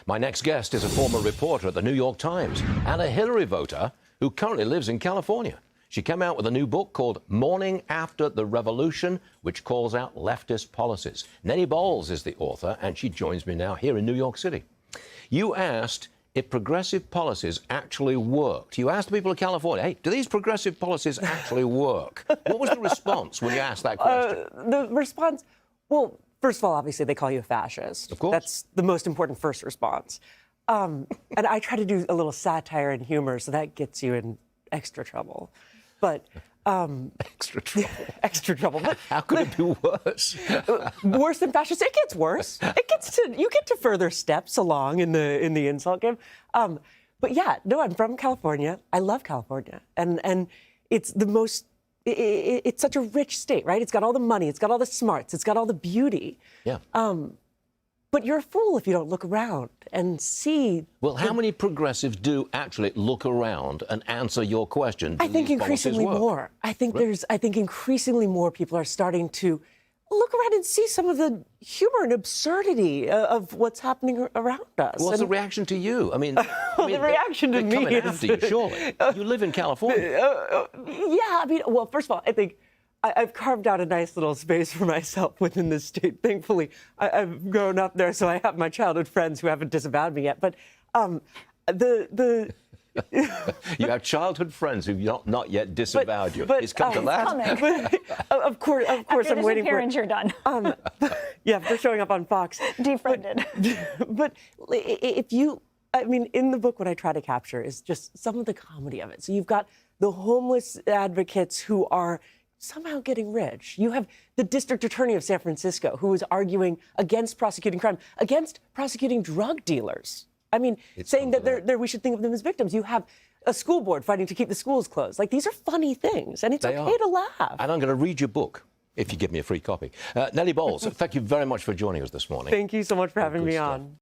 My next guest is a former reporter at the New York Times and a Hillary voter who currently lives in California. She came out with a new book called Morning After the Revolution, which calls out leftist policies. Nettie Bowles is the author, and she joins me now here in New York City. You asked if progressive policies actually worked. You asked the people of California, hey, do these progressive policies actually work? What was the response when you asked that question? The response, well, first of all, obviously, they call you a fascist. Of course. That's the most important first response. And I try to do a little satire and humor, so that gets you in extra trouble. But Extra trouble. extra trouble. But, How could it be worse? worse than fascist? It gets worse. You get to further steps along in the insult game. But yeah, no, I'm from California. I love California, and it's the most. It's such a rich state, right? It's got all the money, it's got all the smarts, it's got all the beauty. Yeah. But you're a fool if you don't look around and see. Well, how many progressives do actually look around and answer your question? I think increasingly more. I think increasingly more people are starting to look around and see some of the humor and absurdity of what's happening around us. What's the reaction to you? I mean, the reaction to me coming is after you, surely. You live in California. Yeah, I mean, well, first of all, I think I've carved out a nice little space for myself within this state. Thankfully, I've grown up there, so I have my childhood friends who haven't disavowed me yet. But You have childhood friends who've not yet disavowed you. It's come to that. Of course, After I'm waiting for it. you're done. Yeah, for showing up on Fox. Defriended. But in the book, what I try to capture is just some of the comedy of it. So you've got the homeless advocates who are somehow getting rich. You have the district attorney of San Francisco who is arguing against prosecuting crime, against prosecuting drug dealers. I mean, saying that we should think of them as victims. You have a school board fighting to keep the schools closed. Like, these are funny things, and it's okay to laugh. And I'm going to read your book, if you give me a free copy. Nettie Bowles, thank you very much for joining us this morning. Thank you so much for having me on.